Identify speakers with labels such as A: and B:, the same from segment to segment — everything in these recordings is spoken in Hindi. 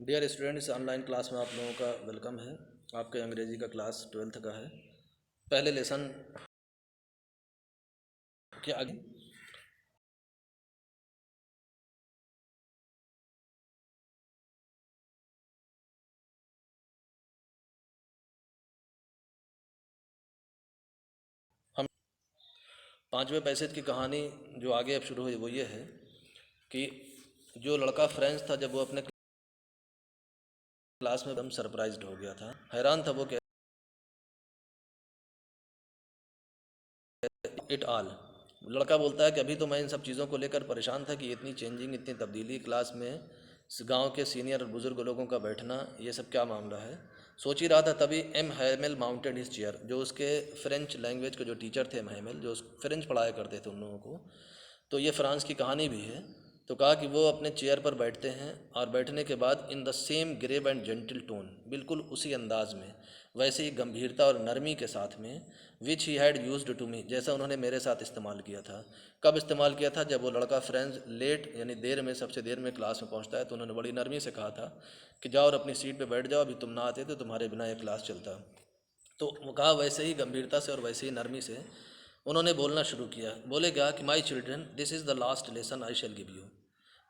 A: डियर स्टूडेंट्स, ऑनलाइन क्लास में आप लोगों का वेलकम है। आपके अंग्रेजी का क्लास 12th का है। पहले लेसन के आगे हम 5वें पैसेज की कहानी जो आगे अब शुरू हुई वो ये है कि जो लड़का फ्रेंच था, जब वो अपने क्लास में एकदम सरप्राइज्ड हो गया था, हैरान था वो कि इट ऑल। लड़का बोलता है कि अभी तो मैं इन सब चीज़ों को लेकर परेशान था कि इतनी चेंजिंग, इतनी तब्दीली क्लास में, गांव के सीनियर और बुज़ुर्ग लोगों का बैठना, ये सब क्या मामला है। सोच ही रहा था तभी M Hamel mounted his chair. जो उसके फ्रेंच लैंग्वेज के जो टीचर थे, एम हैमेल, जो फ्रेंच पढ़ाया करते थे उन लोगों को, तो ये फ्रांस की कहानी भी है। तो कहा कि वो अपने चेयर पर बैठते हैं और बैठने के बाद in the same grave and gentle tone, बिल्कुल उसी अंदाज में, वैसे ही गंभीरता और नरमी के साथ में, which he had used to me, जैसा उन्होंने मेरे साथ इस्तेमाल किया था। कब इस्तेमाल किया था? जब वो लड़का फ्रेंच लेट यानी देर में, सबसे देर में क्लास में पहुंचता है, तो उन्होंने बड़ी नरमी से कहा था कि जाओ और अपनी सीट पे बैठ जाओ, अभी तुम ना आते तो तुम्हारे बिना ये क्लास चलता। तो वो कहा वैसे ही गंभीरता से और वैसे ही नरमी से उन्होंने बोलना शुरू किया। बोले क्या कि my children, this is the last lesson I shell give you.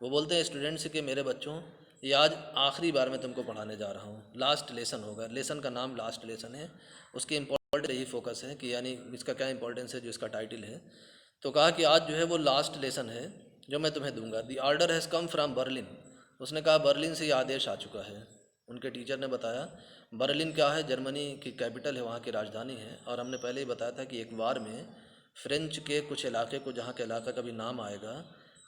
A: वो बोलते हैं स्टूडेंट्स के मेरे बच्चों, ये आज आखिरी बार मैं तुमको पढ़ाने जा रहा हूँ। लास्ट लेसन होगा, लेसन का नाम लास्ट लेसन है, उसकी इम्पोर्टेंट यही फोकस है कि यानी इसका क्या इंपॉर्टेंस है जो इसका टाइटल है। तो कहा कि आज जो है वो लास्ट लेसन है जो मैं तुम्हें दूंगा। दी order has come from Berlin. उसने कहा बर्लिन से ये आदेश आ चुका है। उनके टीचर ने बताया बर्लिन क्या है, जर्मनी की कैपिटल है, वहाँ की राजधानी है। और हमने पहले ही बताया था कि एक बार में फ्रेंच के कुछ इलाके को, जहाँ के इलाका का भी नाम आएगा,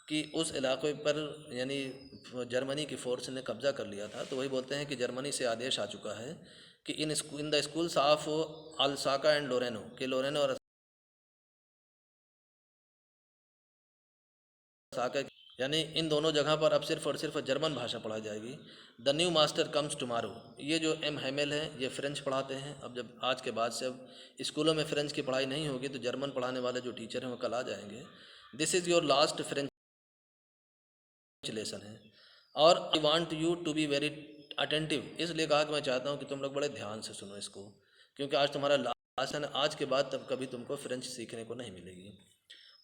A: कि उस इलाके पर यानी जर्मनी की फ़ोर्स ने कब्ज़ा कर लिया था। तो वही बोलते हैं कि जर्मनी से आदेश आ चुका है कि in the schools of Alsace and Lorraine, के लोरेनो और अल्साका, यानी इन दोनों जगह पर अब सिर्फ और सिर्फ जर्मन भाषा पढ़ाई जाएगी। The new master comes tomorrow. ये जो एम हैमेल है ये फ्रेंच पढ़ाते हैं। अब जब आज के बाद से अब स्कूलों में फ्रेंच की पढ़ाई नहीं होगी तो जर्मन पढ़ाने वाले जो टीचर हैं वो कल आ जाएंगे। This is your last French lesson है और I want you to be very attentive. इसलिए कहा कि मैं चाहता हूँ कि तुम लोग बड़े ध्यान से सुनो इसको, क्योंकि आज तुम्हारा लास्ट है ना। आज के बाद तब कभी तुमको फ्रेंच सीखने को नहीं मिलेगी।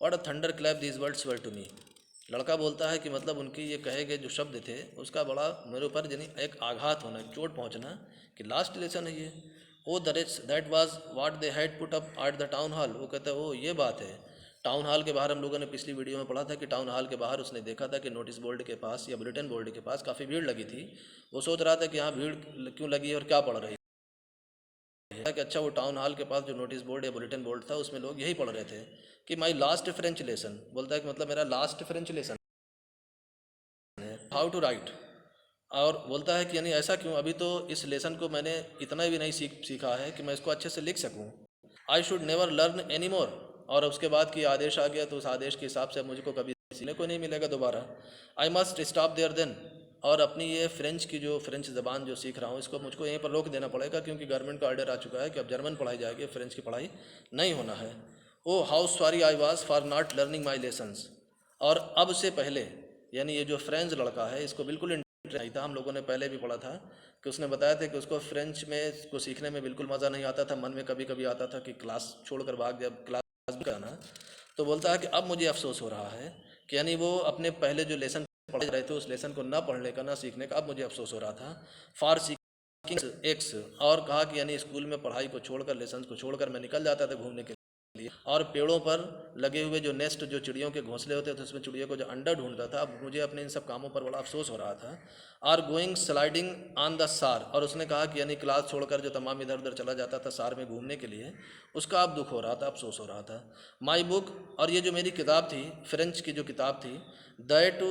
A: What a thunder clap these words were to me. लड़का बोलता है कि मतलब उनकी ये कहे गए जो शब्द थे उसका बड़ा मेरे ऊपर यानी एक आघात होना, एक चोट पहुंचना कि लास्ट लेसन है ये। Oh that was what they had put up at the town hall. वो कहते हैं ओ ये बात है। टाउन हॉल के बाहर हम लोगों ने पिछली वीडियो में पढ़ा था कि टाउन हॉल के बाहर उसने देखा था कि नोटिस बोर्ड के पास या बुलेटिन बोर्ड के पास काफ़ी भीड़ लगी थी। वो सोच रहा था कि यहाँ भीड़ क्यों लगी है और क्या पढ़ रही है। कि अच्छा, वो टाउन हॉल के पास जो नोटिस बोर्ड या बुलेटिन बोर्ड था उसमें लोग यही पढ़ रहे थे कि माई लास्ट फ्रेंच लेसन। बोलता है कि मतलब मेरा लास्ट फ्रेंच लेसन है, हाउ टू राइट। और बोलता है कि यानी ऐसा क्यों, अभी तो इस लेसन को मैंने इतना भी नहीं सीखा है कि मैं इसको अच्छे से लिख सकूं। I should never learn any more. और उसके बाद की आदेश आ गया तो उस आदेश के हिसाब से मुझको कभी सीखने को नहीं मिलेगा दोबारा। I must stop there then. और अपनी ये फ्रेंच की जो फ्रेंच ज़बान जो सीख रहा हूँ इसको मुझको यहीं पर रोक देना पड़ेगा, क्योंकि गवर्नमेंट का ऑर्डर आ चुका है कि अब जर्मन पढ़ाई जाएगी, फ्रेंच की पढ़ाई नहीं होना है। Oh how sorry I was for not learning my lessons. और अब से पहले यानी ये जो फ्रेंच लड़का है इसको बिल्कुल इंटरेस्ट नहीं था। हम लोगों ने पहले भी पढ़ा था कि उसने बताया था कि उसको फ्रेंच में को सीखने में बिल्कुल मज़ा नहीं आता था। मन में कभी कभी आता था कि क्लास छोड़कर भाग जाए, क्लास भी करना। तो बोलता है कि अब मुझे अफसोस हो रहा है कि यानी वो अपने पहले जो लेसन पढ़ रहे थे उस लेसन को ना पढ़ने का, ना सीखने का अब मुझे अफसोस हो रहा था। For seeking x. और कहा कि यानी स्कूल में पढ़ाई को छोड़कर, लेसन को छोड़कर मैं निकल जाता था घूमने के लिए, और पेड़ों पर लगे हुए जो नेस्ट, जो चिड़ियों के घोंसले होते थे उसमें चिड़ियों को जो अंडा ढूंढता था। अब मुझे अपने इन सब कामों पर बड़ा अफसोस हो रहा था। Are going sliding on the Saar. और उसने कहा कि यानी क्लास छोड़कर जो तमाम इधर उधर चला जाता था सार में घूमने के लिए, उसका अब दुख हो रहा था, अफसोस हो रहा था। My book. और ये जो मेरी किताब थी, फ्रेंच की जो किताब थी, that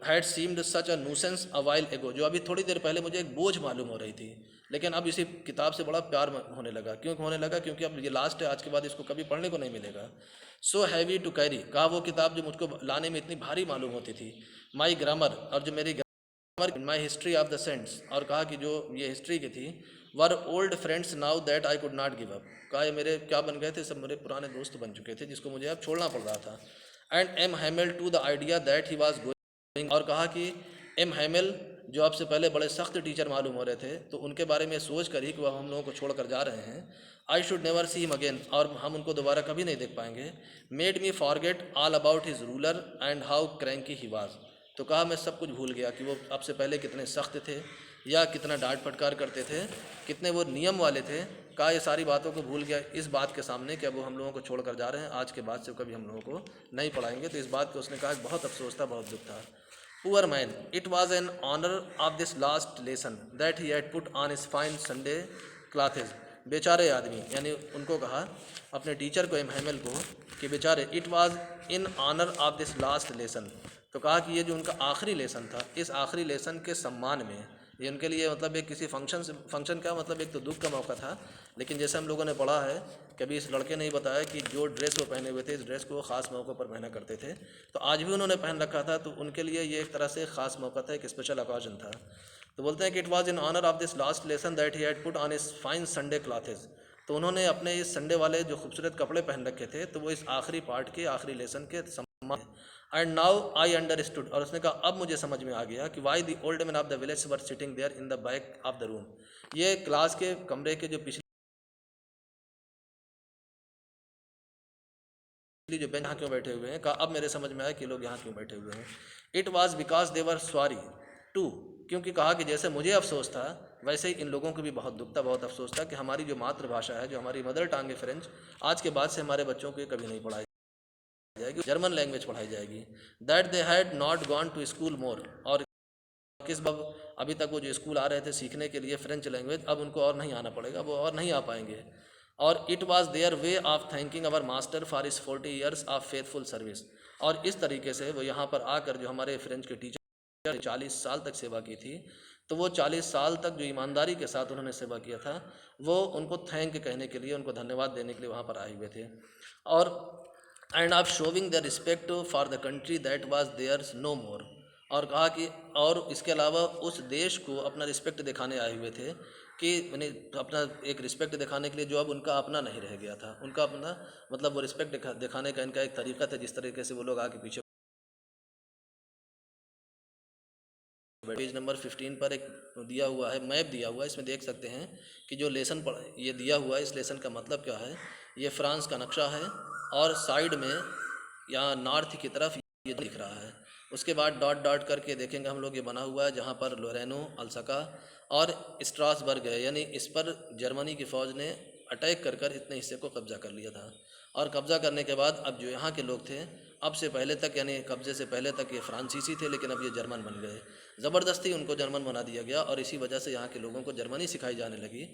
A: had seemed such a nuisance a while एगो, जो अभी थोड़ी देर पहले मुझे एक बोझ मालूम हो रही थी, लेकिन अब इसी किताब से बड़ा प्यार होने लगा। क्यों होने लगा? क्योंकि अब ये लास्ट है, आज के बाद इसको कभी पढ़ने को नहीं मिलेगा। So heavy to carry. कहा वो किताब जो मुझको लाने में इतनी भारी मालूम होती थी। My grammar. और जो मेरी grammar, my history of the saints. और कहा कि जो ये हिस्ट्री की थी, were old friends now that I could not give up. कहा ये मेरे क्या बन गए थे, सब मेरे पुराने दोस्त बन चुके थे जिसको मुझे अब छोड़ना पड़ रहा था। And M Hamel to the idea that he was going. और कहा कि एम हैमेल जो आपसे पहले बड़े सख्त टीचर मालूम हो रहे थे, तो उनके बारे में सोच कर ही कि वह हम लोगों को छोड़ कर जा रहे हैं, I should never see him again, और हम उनको दोबारा कभी नहीं देख पाएंगे, made me forget all about his ruler and how cranky he was. तो कहा मैं सब कुछ भूल गया कि वो आपसे पहले कितने सख्त थे या कितना डांट फटकार करते थे, कितने वो नियम वाले थे। कहा ये सारी बातों को भूल गया इस बात के सामने कि अब वो हम लोगों को छोड़ कर जा रहे हैं, आज के बाद से कभी हम लोगों को नहीं पढ़ाएंगे। तो इस बात को उसने कहा बहुत अफसोस था, बहुत दुख था। Poor man, it was an honour of this last lesson that he had put on his fine Sunday clothes. बेचारे आदमी, यानी उनको कहा अपने टीचर को, एम को, कि बेचारे, it was in honour of this last lesson. तो कहा कि ये जो उनका आखिरी लेसन था, इस आखिरी लेसन के सम्मान में, ये उनके लिए मतलब एक किसी फंक्शन का मतलब एक तो दुख का मौका था, लेकिन जैसे हम लोगों ने पढ़ा है, कभी इस लड़के ने ही बताया कि जो ड्रेस वो पहने हुए थे, इस ड्रेस को वो ख़ास मौक़ों पर पहना करते थे, तो आज भी उन्होंने पहन रखा था, तो उनके लिए ये एक तरह से ख़ास मौका था, एक स्पेशल ओकेजन था। तो बोलते हैं कि it was in honour of this last lesson that he had put on his fine Sunday clothes. तो उन्होंने अपने इस संडे वाले जो खूबसूरत कपड़े पहन रखे थे, तो वो इस आखिरी पार्ट के, आखिरी लेसन के सम्मान। एंड नाउ आई अंडरस्टूड, और उसने कहा अब मुझे समझ में आ गया कि why the old man of the village were sitting there in the back of the room. ये क्लास के कमरे के जो पिछली जो बेंच यहाँ क्यों बैठे हुए हैं, कहा अब मेरे समझ में आया कि लोग यहाँ क्यों बैठे हुए हैं। It was because they were sorry too, क्योंकि कहा कि जैसे मुझे अफसोस था, वैसे ही इन लोगों को भी बहुत दुख था, बहुत अफसोस था कि हमारी जो मातृभाषा है, जो हमारी मदर टंग है फ्रेंच, आज के बाद से हमारे बच्चों को कभी नहीं पढ़ाई जाएगी, जर्मन लैंग्वेज पढ़ाई जाएगी। That they had not gone to school more, और किस बाब अभी तक वो जो स्कूल आ रहे थे सीखने के लिए फ्रेंच लैंग्वेज, अब उनको और नहीं आना पड़ेगा, वो और नहीं आ पाएंगे। और it was their way of thanking our master for इस 40 ईयर्स ऑफ फेथफुल सर्विस। और इस तरीके से वो यहाँ पर आकर जो हमारे फ्रेंच के टीचर 40 साल तक सेवा की थी, तो वो 40 साल तक जो ईमानदारी के साथ उन्होंने सेवा किया था, वो उनको थैंक कहने के लिए, उनको धन्यवाद देने के लिए वहाँ पर आए हुए थे। और end of showing the respect for the country that was theirs no more. और कहा कि और इसके अलावा उस देश को अपना रिस्पेक्ट दिखाने आए हुए थे, कि यानी अपना एक रिस्पेक्ट दिखाने के लिए जो अब उनका अपना नहीं रह गया था, उनका अपना मतलब वो रिस्पेक्ट दिखाने का इनका एक तरीका था, जिस तरीके से वो लोग आगे पीछे। पेज नंबर 15 पर एक दिया हुआ है, मैप दिया हुआ है, इसमें देख सकते हैं कि जो लेसन पढ़ ये दिया हुआ है, इस लेसन का मतलब क्या है। ये फ्रांस का नक्शा है, और साइड में यहाँ नॉर्थ की तरफ ये दिख रहा है। उसके बाद डॉट डॉट करके देखेंगे हम लोग, ये बना हुआ है जहाँ पर लोरेनो, अल्सका और स्ट्रासबर्ग है, यानी इस पर जर्मनी की फ़ौज ने अटैक कर कर इतने हिस्से को कब्जा कर लिया था। और कब्जा करने के बाद अब जो यहाँ के लोग थे, अब से पहले तक यानी कब्जे से पहले तक ये फ्रांसीसी थे, लेकिन अब ये जर्मन बन गए, ज़बरदस्ती उनको जर्मन बना दिया गया, और इसी वजह से यहाँ के लोगों को जर्मनी सिखाई जाने लगी।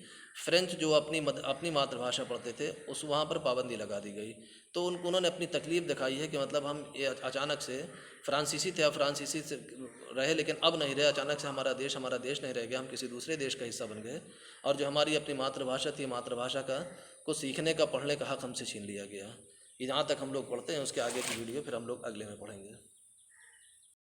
A: फ्रेंच जो अपनी मातृभाषा पढ़ते थे, उस वहाँ पर पाबंदी लगा दी गई। तो उन्होंने अपनी तकलीफ़ दिखाई है कि मतलब हम ये अचानक से फ्रांसीसी थे, अब फ्रांसीसी से रहे, लेकिन अब नहीं रहे, अचानक से हमारा देश नहीं रह गया, हम किसी दूसरे देश का हिस्सा बन गए, और जो हमारी अपनी मातृभाषा थी, मातृभाषा का को सीखने का, पढ़ने का हक़ हमसे छीन लिया गया। यहाँ तक हम लोग पढ़ते हैं, उसके आगे की वीडियो फिर हम लोग अगले में पढ़ेंगे।